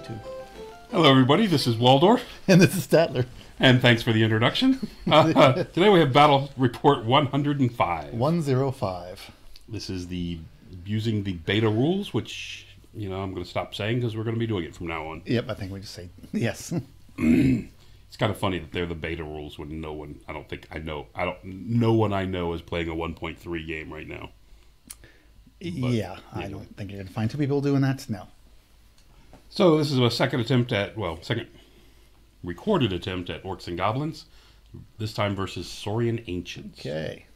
YouTube. Hello, everybody. This is Waldorf. And this is Statler. And thanks for the introduction. Today we have Battle Report 105. 105. This is using the beta rules, which, I'm going to stop saying because we're going to be doing it from now on. Yep, I think we just say yes. It's kind of funny that they're the beta rules when no one I know is playing a 1.3 game right now. But, yeah, I don't think you're going to find two people doing that. No. So this is a second recorded attempt at Orcs and Goblins. This time versus Saurian Ancients. Okay.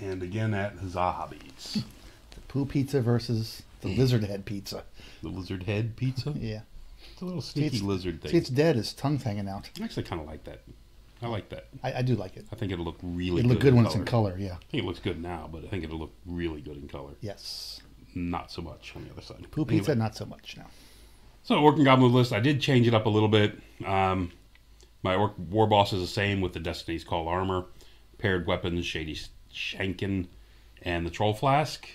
And again at Zahabi's. The poo pizza versus the lizard head pizza. The lizard head pizza? Yeah. It's a little sneaky lizard thing. See, it's dead. His tongue's hanging out. I actually kind of like that. I like that. I do like it. I think it'll look really good. It'll look good when it's in color, yeah. I think it looks good now, but I think it'll look really good in color. Yes. Not so much on the other side. Poo pizza, not so much, no. So, Orc and Goblin list, I did change it up a little bit. My Orc War Boss is the same with the Destiny's Call armor, paired weapons, Shady Shankin, and the Troll Flask.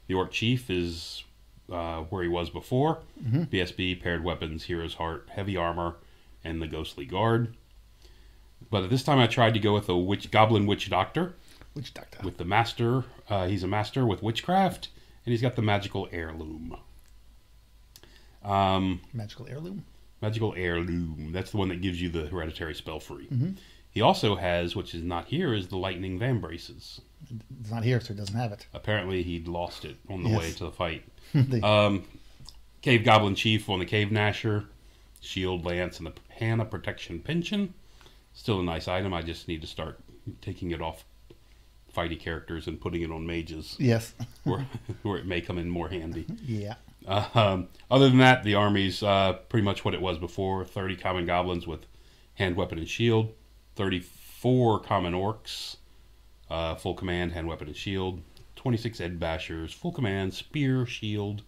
The Orc Chief is where he was before. BSB, paired weapons, Hero's Heart, heavy armor, and the Ghostly Guard. But at this time I tried to go with a Goblin Witch Doctor. Witch Doctor. With the Master. He's a Master with Witchcraft, and he's got the Magical Heirloom. Magical Heirloom? Magical Heirloom. That's the one that gives you the hereditary spell free. He also has, which is not here, is the Lightning Vambraces. It's not here, so he doesn't have it. Apparently he'd lost it on the way to the fight. Cave Goblin Chief on the Cave Gnasher, Shield, Lance, and the Hannah Protection Pension. Still a nice item. I just need to start taking it off fighty characters and putting it on mages. Yes. where it may come in more handy. Yeah. Other than that, the army's pretty much what it was before. 30 common goblins with hand, weapon, and shield. 34 common orcs, full command, hand, weapon, and shield. 26 Ed Bashers, full command, spear, shield,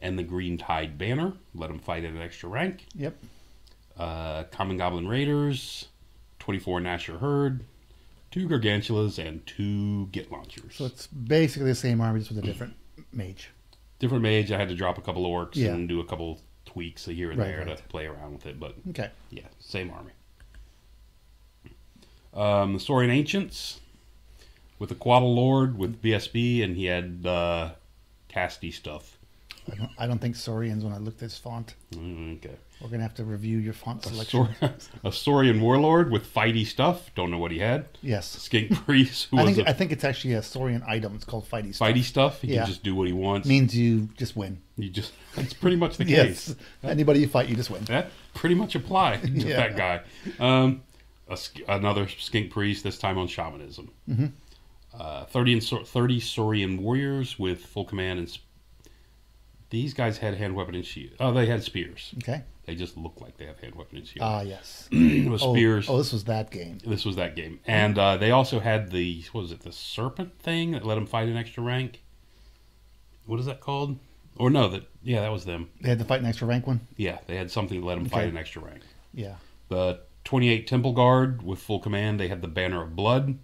and the Green Tide banner. Let them fight at an extra rank. Yep. Common Goblin Raiders, 24 Gnasher Herd, 2 Gargantulas, and 2 Git Launchers. So it's basically the same army, just with a different mage. Different mage. I had to drop a couple of orcs and do a couple tweaks here and there to play around with it. But yeah, same army. The Saurian Ancients with the Quaddle Lord with BSB, and he had casty stuff. I don't think Saurians when I looked at his font. Okay. We're going to have to review your font selection. A Saurian Warlord with fighty stuff. Don't know what he had. Yes. Skink Priest. I think it's actually a Saurian item. It's called fighty stuff. Fighty stuff? He can just do what he wants. Means you just win. That's pretty much the case. Anybody you fight, you just win. That pretty much applied to that guy. Another Skink Priest, this time on Shamanism. 30 Saurian Warriors with full command and these guys had hand, weapon, and shield. Oh, they had spears. Okay. They just look like they have hand, weapon, and shield. Ah, yes. It was spears. Oh, this was that game. This was that game. And they also had the serpent thing that let them fight an extra rank? What is that called? Or no, that was them. They had to fight an extra rank one? Yeah, they had something that let them fight an extra rank. Yeah. The 28 Temple Guard with full command, they had the Banner of Blood,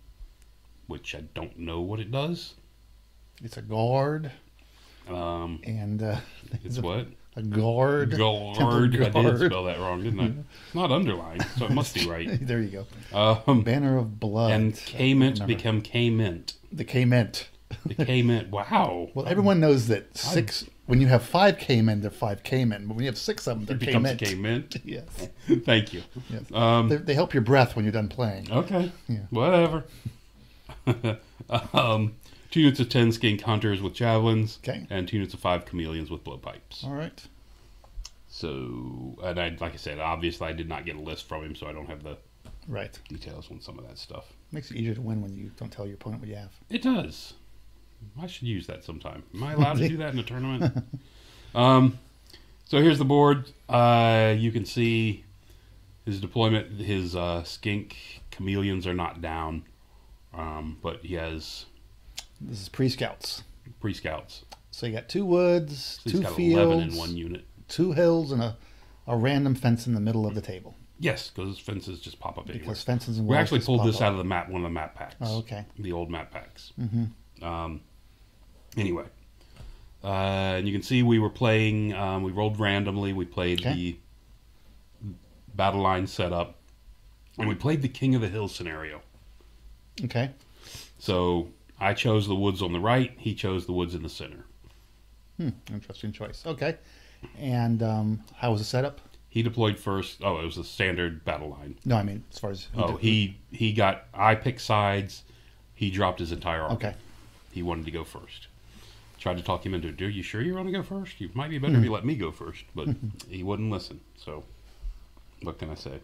which I don't know what it does. It's a guard. It's what? A guard. Guard. I did spell that wrong, didn't I? It's not underlined, so it must be right. There you go. Banner of Blood. And K-Mint became K-Mint. The K-Mint. The K-Mint. Wow. Well, everyone knows that when you have 5 K-Men, they're 5 K-Men. But when you have 6 of them, they're K-Mint. It becomes K-Mint? Yes. Thank you. Yes. They help your breath when you're done playing. Okay. Yeah. Whatever. 2 units of 10 Skink Hunters with Javelins. Okay. And 2 units of 5 Chameleons with Blowpipes. All right. So, and like I said, obviously I did not get a list from him, so I don't have the details on some of that stuff. Makes it easier to win when you don't tell your opponent what you have. It does. I should use that sometime. Am I allowed to do that in a tournament? So here's the board. You can see his deployment. His Skink Chameleons are not down, but he has... This is pre-scouts. Pre-scouts. So you got 2 woods, so 2 he's got fields, 11 in one unit, 2 hills, and a random fence in the middle of the table. Yes, because fences just pop up anywhere. Because fences and walls. We actually pulled this out of the map, one of the map packs. Oh, okay. The old map packs. Mm-hmm. Anyway, And you can see we were playing, we rolled randomly. We played the battle line setup. And we played the King of the Hill scenario. Okay. So I chose the woods on the right. He chose the woods in the center. Interesting choice. Okay. And how was the setup? He deployed first. Oh, it was a standard battle line. No, I mean as far as I picked sides. He dropped his entire army. Okay. He wanted to go first. Tried to talk him into it. Are you sure you want to go first? You might be better if you let me go first. But he wouldn't listen. So what can I say?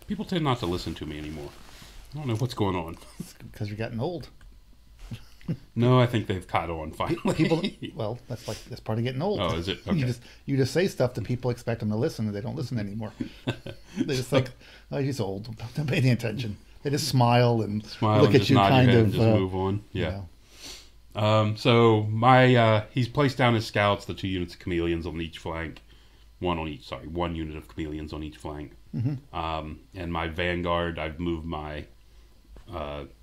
People tend not to listen to me anymore. I don't know what's going on. Because you're getting old. No, I think they've caught on finally. Well, that's part of getting old. Oh, is it? Okay. You just say stuff that people expect them to listen, and they don't listen anymore. They just think, oh, he's old. Don't pay any attention. They just smile and look at you, kind of. And just move on. Yeah. So he's placed down his scouts, the 2 units of chameleons on each flank, one unit of chameleons on each flank. And my vanguard, I've moved my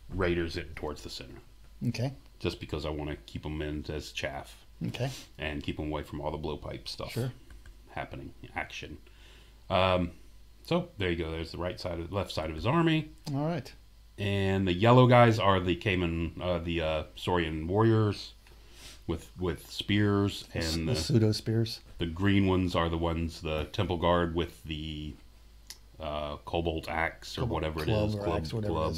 raiders in towards the center. Okay. Just because I want to keep them in as chaff. Okay. And keep them away from all the blowpipe stuff happening, action. So there you go. There's the left side of his army. All right. And the yellow guys are the Cayman, the Saurian warriors with spears, and the pseudo spears. The green ones are the Temple Guard with the Cobalt axe or whatever it is. Club,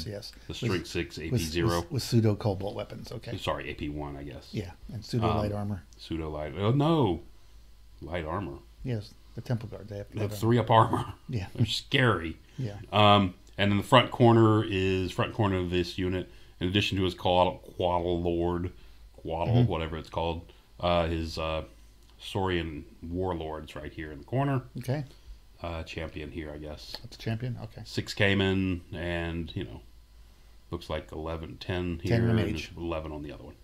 yes. The Strength 6 AP0 with pseudo Cobalt weapons. Okay. Sorry, AP1, I guess. Yeah, and pseudo light armor. Pseudo light. Oh no, light armor. Yes, the Temple Guard. They have 3-up armor. Yeah, they're scary. Yeah. And then the front corner of this unit. In addition to his Quaddle, whatever it's called, his Saurian warlords right here in the corner. Okay. Champion here, I guess. That's a champion? Okay. 6 Cayman and, looks like 10 here and 11 on the other one.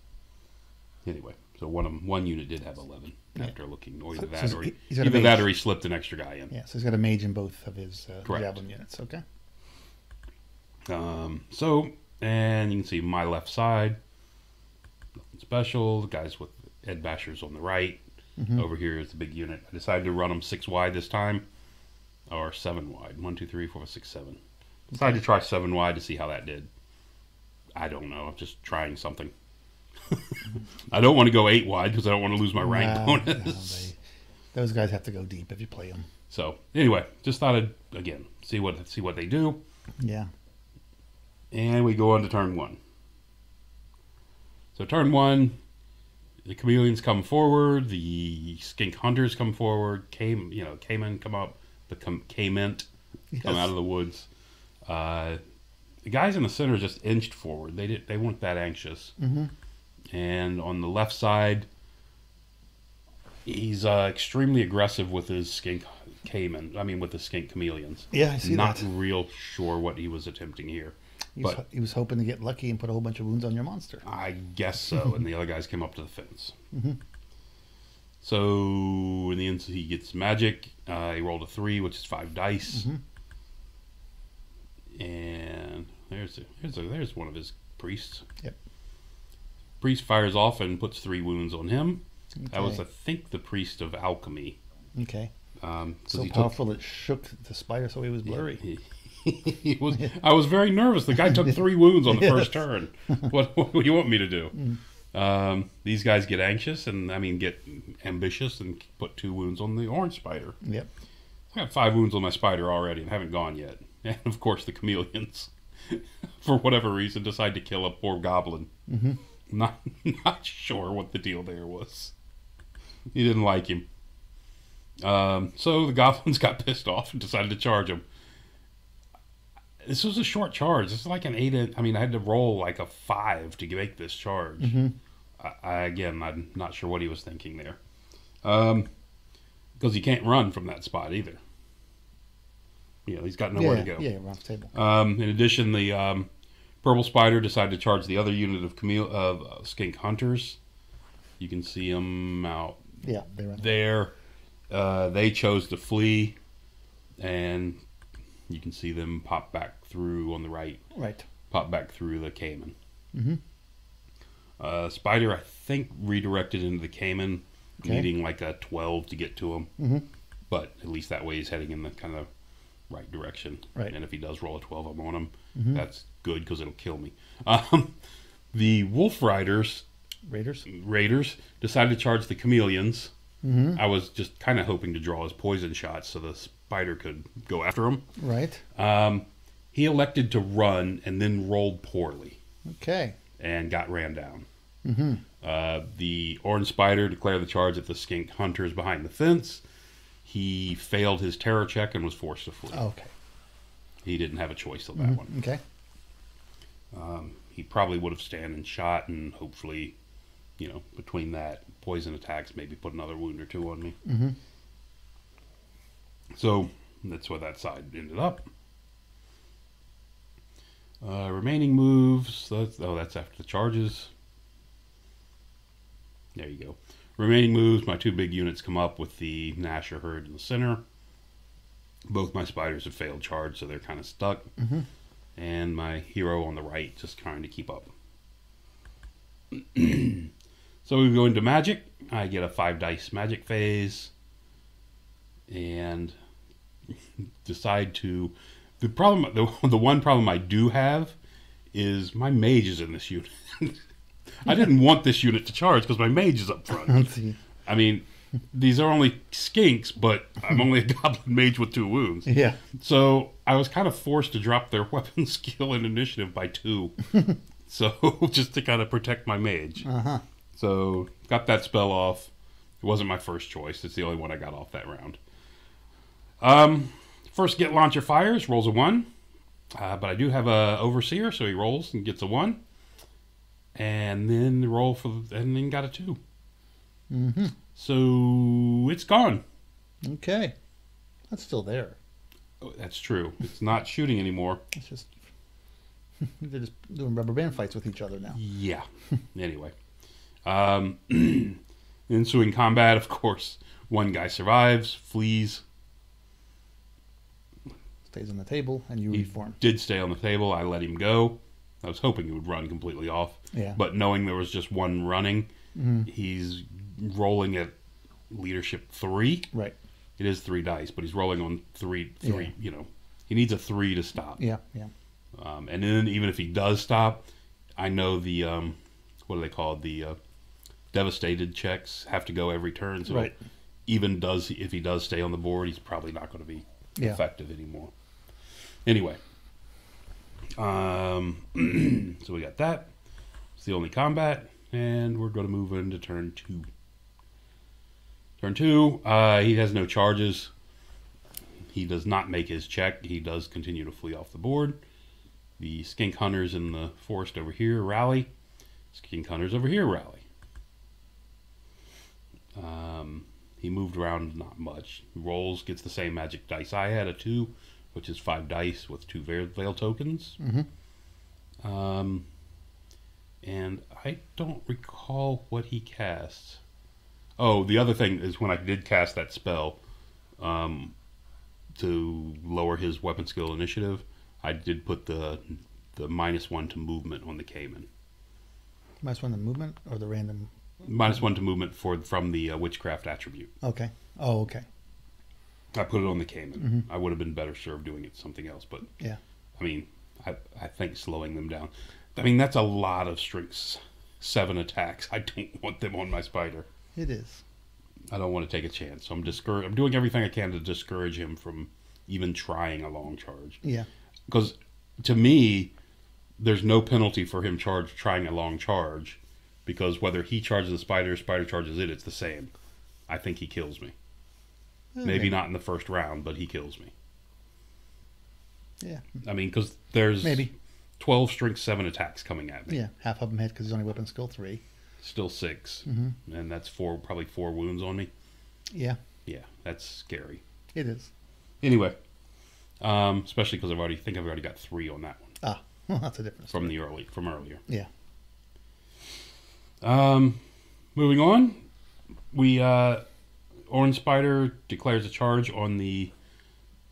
Anyway, so one unit did have 11 after looking. Or either that or he slipped an extra guy in. Yeah, so he's got a mage in both of his javelin units. Okay. And you can see my left side, nothing special. The guys with Ed Bashers on the right. Over here is the big unit. I decided to run them 6 wide this time. Or 7 wide. 1, 2, 3, 4, 5, 6, 7. Decided to try 7 wide to see how that did. I don't know. I'm just trying something. I don't want to go 8 wide because I don't want to lose my rank bonus. Those guys have to go deep if you play them. So anyway, just thought I'd again see what they do. Yeah. And we go on to turn 1. So turn 1, the chameleons come forward, the skink hunters come forward, Cayman come up. The Cayman come out of the woods. The guys in the center just inched forward. They weren't that anxious. And on the left side, he's extremely aggressive with his skink with the skink chameleons. Yeah, I see Not that. real sure what he was attempting here. He was hoping to get lucky and put a whole bunch of wounds on your monster. I guess so. And the other guys came up to the fence. So in the end, he gets magic. He rolled a 3, which is 5 dice. And there's one of his priests. Yep. Priest fires off and puts 3 wounds on him. Okay. That was, I think, the priest of alchemy. Okay. So he powerful it shook the spider, so he was blurry. I was very nervous. The guy took 3 wounds on the first turn. What do you want me to do? These guys get anxious and get ambitious and put 2 wounds on the orange spider. Yep. I got 5 wounds on my spider already and haven't gone yet. And of course the chameleons, for whatever reason, decide to kill a poor goblin. Not sure what the deal there was. He didn't like him. So the goblins got pissed off and decided to charge him. This was a short charge. This is like an 8. I had to roll like a 5 to make this charge. I'm not sure what he was thinking there. Because he can't run from that spot either. He's got nowhere to go. Yeah, around the table. In addition, the purple spider decided to charge the other unit of skink hunters. You can see them out there. They chose to flee, and you can see them pop back through on the right. Right. Pop back through the Cayman. Spider, I think, redirected into the Cayman. needing like a 12 to get to him. Mm-hmm. But at least that way he's heading in the kind of right direction. Right. And if he does roll a 12, I'm on him. Mm-hmm. That's good because it'll kill me. The Wolf Raiders decided to charge the Chameleons. Mm-hmm. I was just kind of hoping to draw his poison shots so the spider could go after him. Right. He elected to run and then rolled poorly. Okay. And got ran down. Mm-hmm. The orange spider declared the charge at the skink hunters behind the fence. He failed his terror check and was forced to flee. Okay. He didn't have a choice on that one. Okay. He probably would have stand and shot, and hopefully, between that, poison attacks, maybe put another wound or two on me. Mm-hmm. So that's where that side ended up. Remaining moves. That's after the charges. There you go. Remaining moves, my two big units come up with the Gnasher herd in the center. Both my spiders have failed charge, so they're kind of stuck. Mm-hmm. And my hero on the right just trying to keep up. So we go into magic. I get a 5 dice magic phase. And decide to... The one problem I do have is my mage is in this unit. I didn't want this unit to charge because my mage is up front. Let's see. I mean, these are only skinks, but I'm only a goblin mage with 2 wounds. Yeah. So I was kind of forced to drop their weapon skill and initiative by 2. So just to kind of protect my mage. Uh-huh. So got that spell off. It wasn't my first choice. It's the only one I got off that round. First get launcher fires, rolls a 1. But I do have a overseer, so he rolls and gets a 1. And then and then got a 2. Mm-hmm. So it's gone. Okay. That's still there. Oh, that's true. It's not shooting anymore. It's just... They're just doing rubber band fights with each other now. Yeah. Anyway. Ensuing combat, of course. One guy survives, flees. Stays on the table, and you reform. Did stay on the table. I let him go. I was hoping he would run completely off. Yeah. But knowing there was just one running, he's rolling at leadership 3. Right. It is 3 dice, but he's rolling on 3. Yeah. He needs a 3 to stop. Yeah, yeah. And then even if he does stop, I know the, what do they call it? The devastated checks have to go every turn. So right. even if he does stay on the board, he's probably not going to be effective anymore. Anyway. So we got that. It's the only combat. And we're going to move into turn 2. Turn 2, he has no charges. He does not make his check. He does continue to flee off the board. The skink hunters in the forest over here rally. Skink hunters over here rally. He moved around not much. Rolls, gets the same magic dice I had, a 2, which is 5 dice with 2 veil tokens. Mm-hmm. And I don't recall what he casts. Oh, the other thing is when I did cast that spell to lower his weapon skill initiative, I did put the -1 to movement on the Cayman. -1 to movement or the random? -1 to movement from the witchcraft attribute. Okay. Oh, okay. I put it on the Cayman. Mm-hmm. I would have been better served doing it something else, but yeah. I mean, I think slowing them down. I mean, that's a lot of strength 7 attacks. I don't want them on my spider. It is. I don't want to take a chance. So I'm doing everything I can to discourage him from even trying a long charge. Yeah. Because to me, there's no penalty for him trying a long charge, because whether he charges the spider charges it, it's the same. I think he kills me. Maybe not in the first round, but he kills me. Yeah. I mean, because there's maybe 12 strength 7 attacks coming at me. Yeah, half of them hit because he's only weapon skill 3. Still 6. Mm-hmm. And that's probably 4 wounds on me. Yeah. Yeah, that's scary. It is. Anyway, especially because I've already got 3 on that one. Ah, well, that's a difference. From earlier. Yeah. Moving on, we Orange Spider declares a charge on the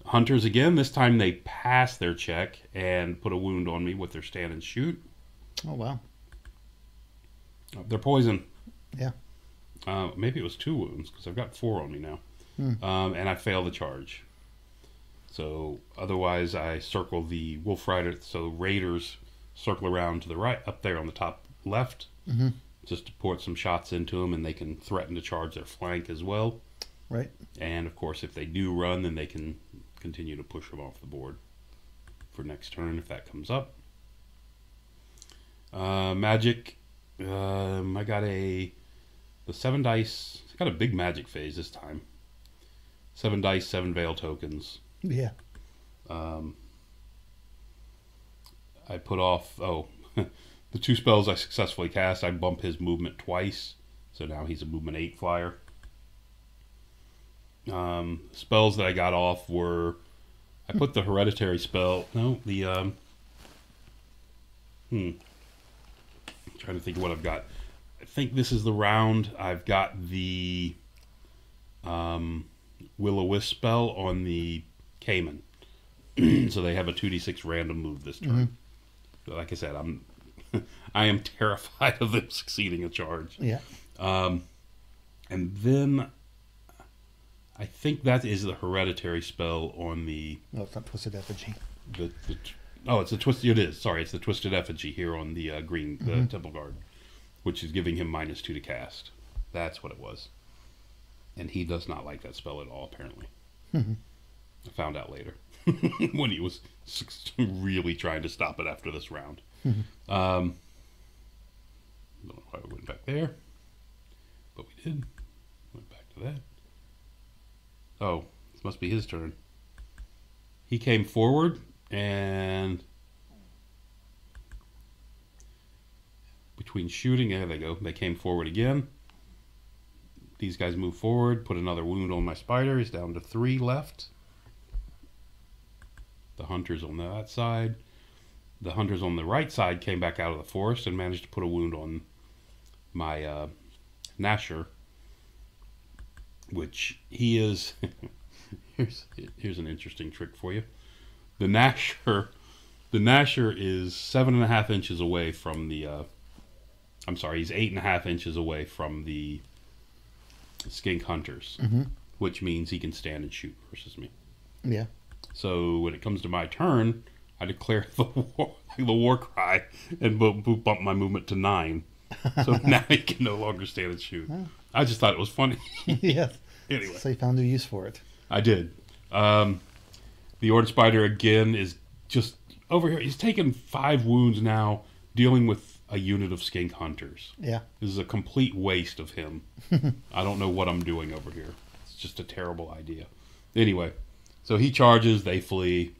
hunters again. This time they pass their check and put a wound on me with their stand and shoot. Oh wow. They're poison. Yeah. Maybe it was 2 wounds, because I've got 4 on me now. And I fail the charge. So otherwise I circle the Wolf Rider, so Raiders circle around to the right, up there on the top left, just to port some shots into them, and they can threaten to charge their flank as well. Right. And of course, if they do run, then they can continue to push them off the board for next turn if that comes up. Magic, I got the 7 dice. I got a big magic phase this time. 7 dice, 7 veil tokens. Yeah. I put off, the 2 spells I successfully cast, I bump his movement twice. So now he's a movement 8 flyer. Spells that I got off were, I put the hereditary spell, I'm trying to think of what I've got. I think this is the round. I've got the Will-O-Wisp spell on the Cayman. So they have a 2d6 random move this turn. Like I said, I am terrified of them succeeding a charge. Yeah. And then I think that is the hereditary spell on the... No, it's not Twisted Effigy. It's a twisted... It is. Sorry, it's the Twisted Effigy here on the green Temple Guard, which is giving him -2 to cast. That's what it was. And he does not like that spell at all, apparently. I found out later when he was really trying to stop it after this round. I don't know why we went back there, but we did. Went back to that. Oh, this must be his turn. He came forward, and between shooting, there they go. They came forward again. These guys move forward, put another wound on my spider. He's down to 3 left. The hunters on that side. The hunters on the right side came back out of the forest and managed to put a wound on my Gnasher, which he is... here's an interesting trick for you. The Gnasher is 7.5 inches away from the... I'm sorry, he's 8.5 inches away from the skink hunters, which means he can stand and shoot versus me. Yeah. So when it comes to my turn, I declare the war cry and bump my movement to 9. So now he can no longer stand and shoot. I just thought it was funny. Yes. Anyway. So you found a use for it. I did. The Ord Spider again is just over here. He's taken 5 wounds now, dealing with a unit of skink hunters. Yeah. This is a complete waste of him. I don't know what I'm doing over here. It's just a terrible idea. Anyway, so he charges, they flee.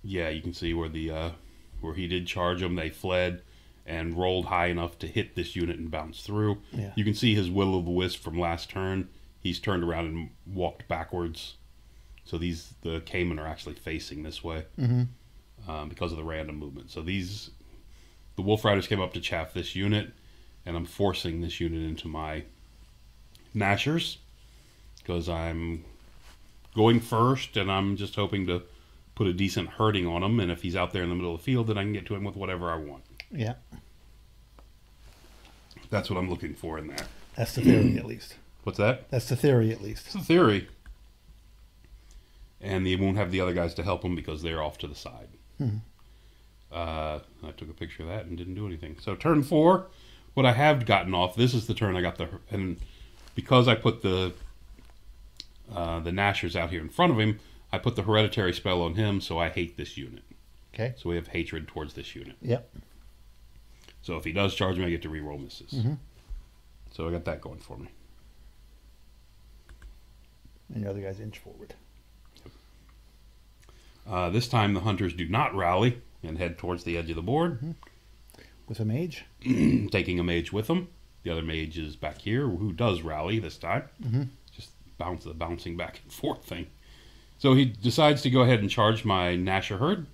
Yeah, you can see where he did charge them, they fled and rolled high enough to hit this unit and bounce through. Yeah. You can see his Will-O-Wisp from last turn. He's turned around and walked backwards. So the Cayman are actually facing this way because of the random movement. So the Wolf Riders came up to chaff this unit, and I'm forcing this unit into my Gnashers because I'm going first, and I'm just hoping to put a decent hurting on him. And if he's out there in the middle of the field, then I can get to him with whatever I want. Yeah. That's what I'm looking for in there. That's the theory, at least. What's that? That's the theory, at least. It's the theory. And they won't have the other guys to help them because they're off to the side. I took a picture of that and didn't do anything. So turn 4, what I have gotten off, this is the turn I got and because I put the Gnashers out here in front of him, I put the hereditary spell on him, so I hate this unit. Okay. So we have hatred towards this unit. Yep. So if he does charge me, I get to reroll misses. So I got that going for me. And the other guys inch forward. This time the hunters do not rally and head towards the edge of the board. With a mage? Taking a mage with them. The other mage is back here, who does rally this time. Just the bouncing back and forth thing. So he decides to go ahead and charge my Gnasher herd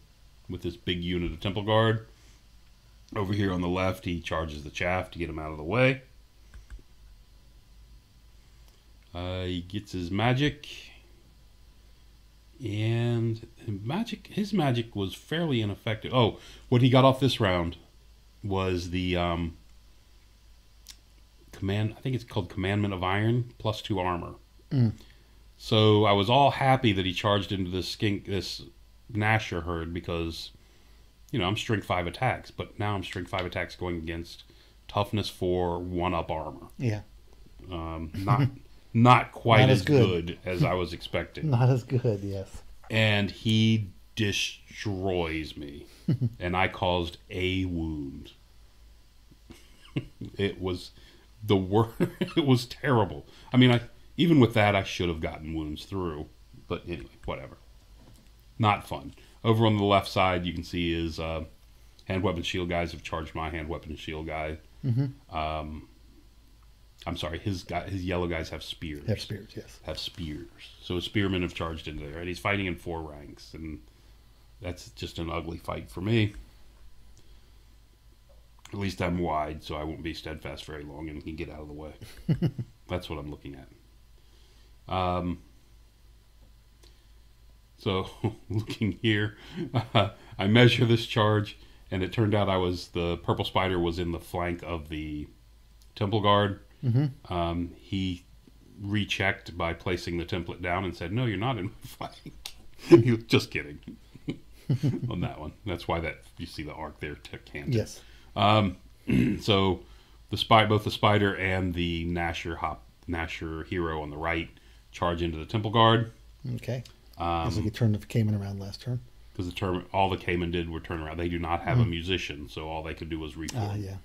with this big unit of Temple Guard. Over here on the left, he charges the chaff to get him out of the way. He gets his magic. And his magic was fairly ineffective. Oh, what he got off this round was the I think it's called Commandment of Iron +2 armor. So I was all happy that he charged into this Gnasher herd because, you know, I'm strength 5 attacks, but now I'm strength 5 attacks going against toughness 4 1-up armor. Yeah. Not quite Not as as good as I was expecting. Not as good, yes. And he destroys me. And I caused a wound. It was the worst. It was terrible. I mean, even with that, I should have gotten wounds through. But anyway, whatever. Not fun. Over on the left side, you can see his hand weapon shield guys have charged my hand weapon shield guy. I'm sorry, his yellow guys have spears. Have spears, yes. Have spears. So his spearmen have charged into there, and he's fighting in 4 ranks, and that's just an ugly fight for me. At least I'm wide, so I won't be steadfast very long and can get out of the way. That's what I'm looking at. So, looking here, I measure this charge, and it turned out the purple spider was in the flank of the temple guard. He rechecked by placing the template down and said, "No, you're not in my flank." He was just kidding on that one. That's why you see the arc there canted. Yes. So both the spider and the Gnasher hero on the right charge into the temple guard. Okay. As like you turned the Cayman around last turn. Because all the Cayman did were turn around. They do not have a musician, so all they could do was reform. Yeah.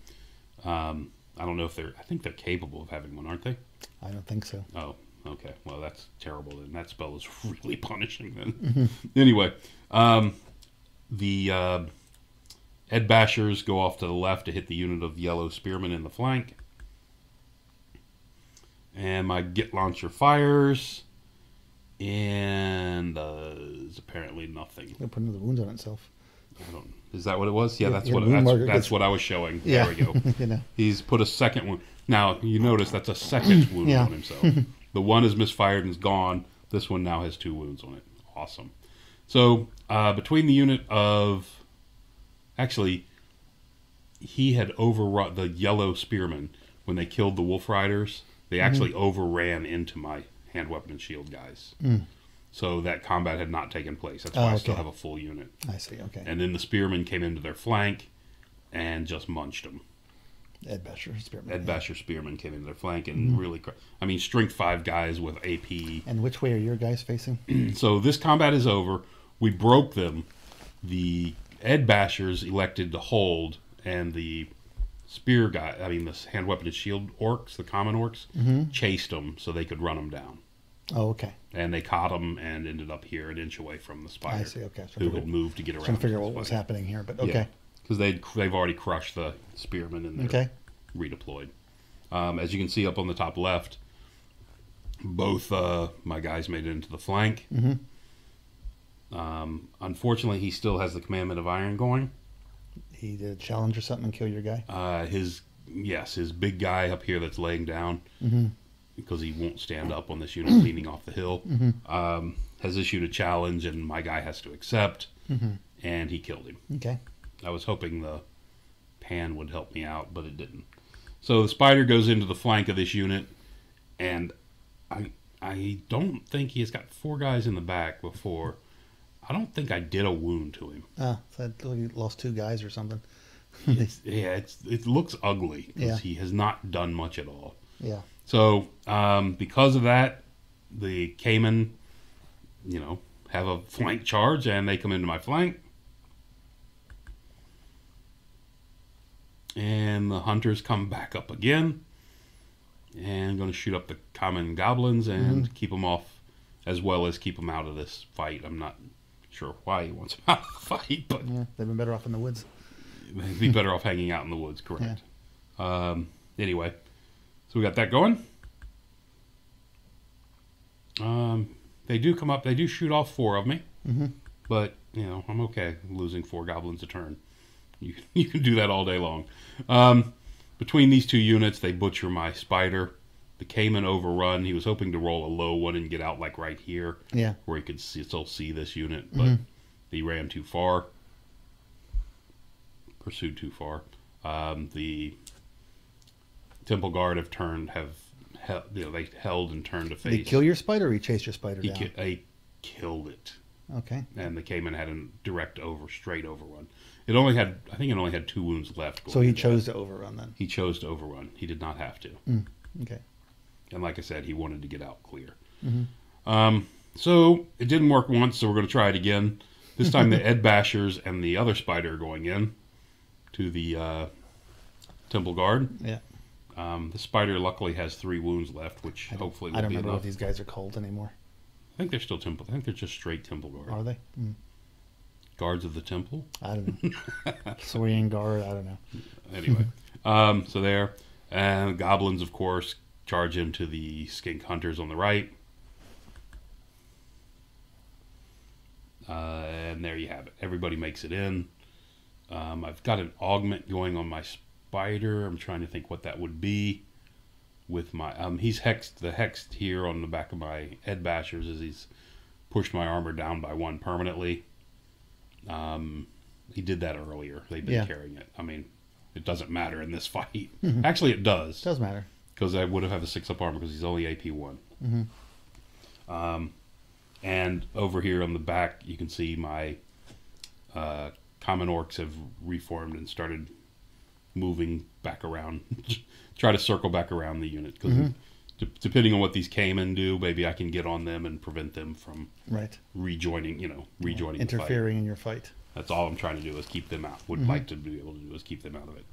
I don't know if I think they're capable of having one, aren't they? I don't think so. Oh, okay. Well, that's terrible. Then that spell is really punishing. Then anyway, the Ed Bashers go off to the left to hit the unit of yellow spearmen in the flank, and my Git launcher fires, and does apparently nothing. It'll put another wound on itself. Is that what it was? Yeah, that's what I was showing. Yeah. There we go. You know. He's put a second wound. Now, you notice that's a second wound on himself. The one is misfired and is gone. This one now has 2 wounds on it. Awesome. So, between the unit of... Actually, he had overrun the yellow spearmen. When they killed the wolf riders, they actually overran into my hand weapon and shield guys. So that combat had not taken place. That's why I still have a full unit. I see, okay. And then the spearmen came into their flank and just munched them. Ed Basher spearmen. Ed Basher spearmen came into their flank and really... I mean, strength 5 guys with AP. And which way are your guys facing? So this combat is over. We broke them. The Ed Bashers elected to hold, and the the hand weapon and shield orcs, the common orcs, chased them so they could run them down. Oh, okay. And they caught him and ended up here an inch away from the spider. I see, okay. Who had moved to get around. Trying to figure out what was happening here, but okay. Because they've already crushed the spearmen and they're redeployed. As you can see up on the top left, both my guys made it into the flank. Unfortunately, he still has the Commandment of Iron going. He did a challenge or something and kill your guy? His big guy up here that's laying down, because he won't stand up on this unit leaning off the hill, has issued a challenge, and my guy has to accept, and he killed him. Okay. I was hoping the pan would help me out, but it didn't. So the spider goes into the flank of this unit, and I don't think he has got 4 guys in the back before. I don't think I did a wound to him. So he lost 2 guys or something. It looks ugly because he has not done much at all. Yeah. So because of that, the Cayman, have a flank charge, and they come into my flank. And the hunters come back up again. And I'm going to shoot up the common goblins and keep them off, as well as keep them out of this fight. I'm not sure why he wants them out of the fight, but they've been better off in the woods. They'd be better off hanging out in the woods, correct. Anyway, so we got that going. They do come up, they do shoot off 4 of me, but, I'm okay losing 4 goblins a turn. You can do that all day long. Between these 2 units, they butcher my spider. The Cayman overrun. He was hoping to roll a low one and get out like right here, where he could still see this unit, but he ran too far. Pursued too far. The Temple Guard they held and turned to face. Did he kill your spider, or he chased your spider down? He killed it. Okay. And the Cayman had a straight overrun. I think it only had 2 wounds left. So he chose to overrun then? He chose to overrun. He did not have to. Okay. And like I said, he wanted to get out clear. Mm-hmm. So it didn't work once, so we're going to try it again. This time the Ed Bashers and the other spider are going in to the Temple Guard. Yeah. The spider luckily has 3 wounds left, which hopefully will be enough. I don't remember if these guys are cold anymore. I think they're still Temple. I think they're just straight Temple Guard. Are they? Guards of the Temple? I don't know. Saurian Guard, I don't know. Anyway, so there. And Goblins, of course, charge into the Skink Hunters on the right. And there you have it. Everybody makes it in. I've got an augment going on my spider. I'm trying to think what that would be. With my he's hexed. The hexed here on the back of my Ed Bashers is he's pushed my armor down by 1 permanently. He did that earlier. They've been carrying it. I mean, it doesn't matter in this fight. Actually, it does. It does matter. Because I would have had a 6-up armor because he's only AP 1. And over here on the back, you can see my common orcs have reformed and started moving back around. Try to circle back around the unit. Because depending on what these Cayman do, maybe I can get on them and prevent them from rejoining interfering in your fight. That's all I'm trying to do is keep them out. Would like to be able to do is keep them out of it.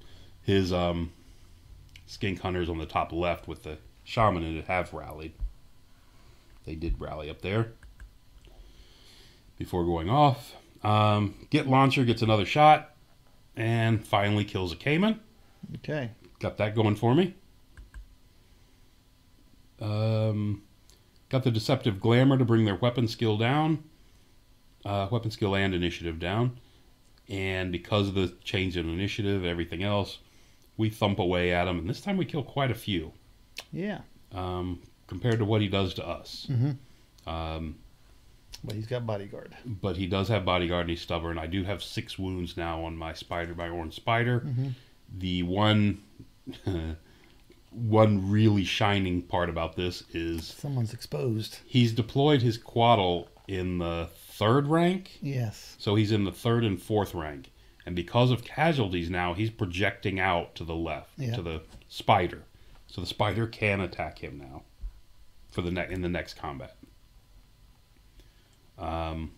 His Skink Hunters on the top left with the Shaman in it have rallied. They did rally up there before going off. Get Launcher gets another shot and finally kills a Cayman. Okay. Got that going for me. Got the Deceptive Glamour to bring their weapon skill down. Weapon skill and initiative down. And because of the change in initiative and everything else, we thump away at him. And this time we kill quite a few. Yeah. Compared to what he does to us. But he's got bodyguard. But he does have bodyguard and he's stubborn. I do have 6 wounds now on my spider, my orange spider. The one really shining part about this is someone's exposed. He's deployed his Quaddle in the 3rd rank. Yes. So he's in the 3rd and 4th rank. And because of casualties now, he's projecting out to the left, to the spider. So the spider can attack him now for in the next combat. And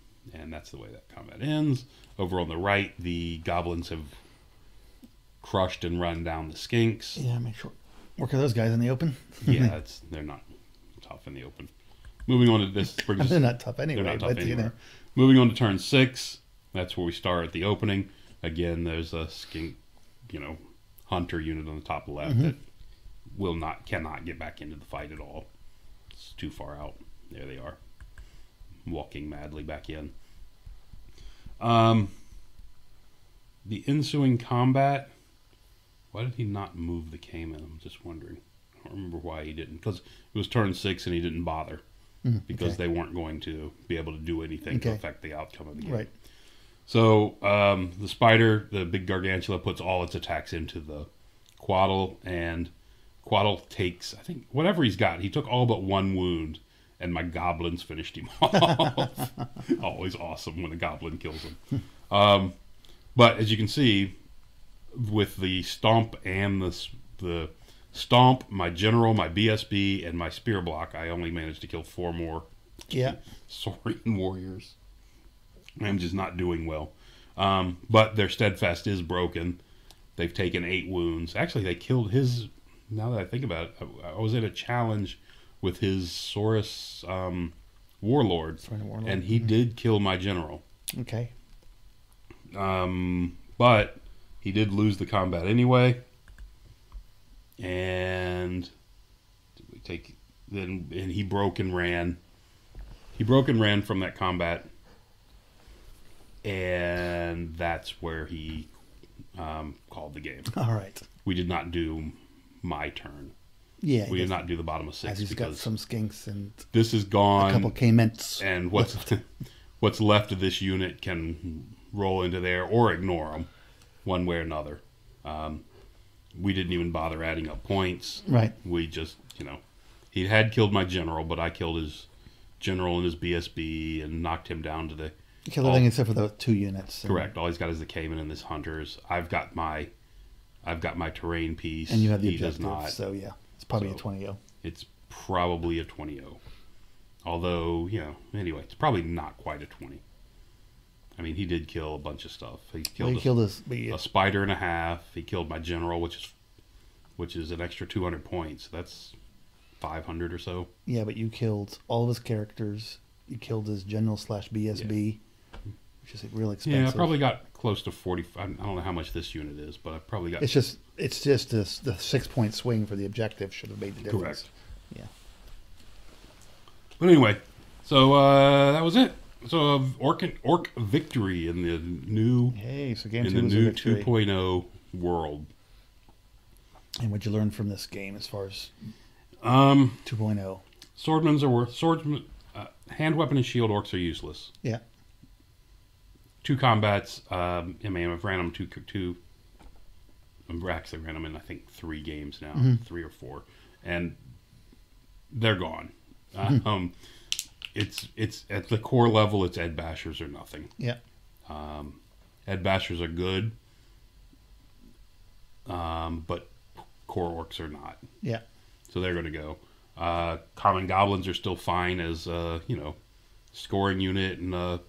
that's the way that combat ends. Over on the right, the Goblins have crushed and run down the Skinks. Yeah, make sure. Work with those guys in the open. Yeah, they're not tough in the open. Moving on to this. They're not tough anyway. They're not tough anywhere. Moving on to turn 6. That's where we start at the opening. Again, there's a Skink, hunter unit on the top left that cannot get back into the fight at all. It's too far out. There they are, walking madly back in. The ensuing combat. Why did he not move the Cayman? I'm just wondering. I don't remember why he didn't. Because it was turn 6 and he didn't bother. Because they weren't going to be able to do anything to affect the outcome of the game. Right. So the spider, the big gargantula, puts all its attacks into the Quaddle, and Quaddle takes, I think, whatever he's got. He took all but 1 wound, and my Goblins finished him off. Always awesome when a Goblin kills him. But as you can see, with the Stomp and the Stomp, my General, my BSB, and my Spear Block, I only managed to kill 4 more Saurian warriors. I'm just not doing well. But their Steadfast is broken. They've taken 8 wounds. Actually, they killed his... Now that I think about it, I was in a challenge with his Saurus Warlord. And he did kill my General. Okay. But he did lose the combat anyway. And... Did we take... And he broke and ran. He broke and ran from that combat. And that's where he called the game. All right. We did not do my turn. Yeah. We did not do the bottom of 6. He's got some Skinks and this is gone. A couple Caymans. And what's left of this unit can roll into there or ignore them one way or another. We didn't even bother adding up points. Right. We just, he had killed my general, but I killed his general and his BSB and knocked him down to the... You killed everything except for the 2 units. Correct. All he's got is the Cayman and his hunters. I've got my terrain piece. And you have the he objective, does not. so yeah. It's probably a 20-0. It's probably a 20-0. Although, anyway, it's probably not quite a 20. I mean, he did kill a bunch of stuff. He killed a spider and a half. He killed my general, which is an extra 200 points. That's 500 or so. Yeah, but you killed all of his characters. You killed his general / BSB, which is real expensive. Yeah, I probably got close to 40. I don't know how much this unit is, but I probably got... It's just the 6-point swing for the objective should have made the difference. Correct. Yeah. But anyway, so that was it. So orc victory in the new game 2 in the was new a victory. 2.0 world. And what'd you learn from this game as far as 2.0? Swordsmen, hand weapon and shield orcs are useless. Yeah. 2 combats. I mean, I've ran them two. I've actually ran them in I think 3 games now, 3 or 4, and they're gone. It's at the core level. It's Ed Bashers or nothing. Yeah. Ed Bashers are good, but core orcs are not. Yeah. So they're going to go. Common goblins are still fine as scoring unit and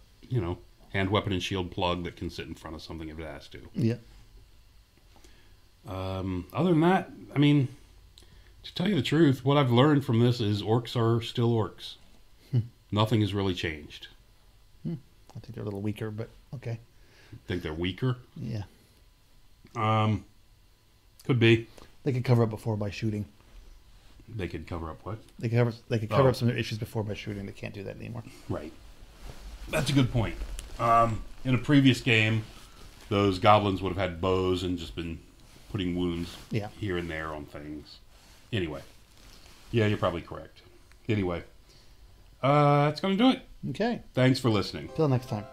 hand weapon and shield plug that can sit in front of something if it has to. Yeah. Other than that, I mean, to tell you the truth, what I've learned from this is orcs are still orcs. Nothing has really changed. I think they're a little weaker, but okay. Think they're weaker? Yeah. Could be. They could cover up before by shooting. They could cover up what? They could cover up some of their issues before by shooting. They can't do that anymore. Right. That's a good point. In a previous game, those goblins would have had bows and just been putting wounds here and there on things. Anyway. Yeah, you're probably correct. Anyway. That's going to do it. Okay. Thanks for listening. Till next time.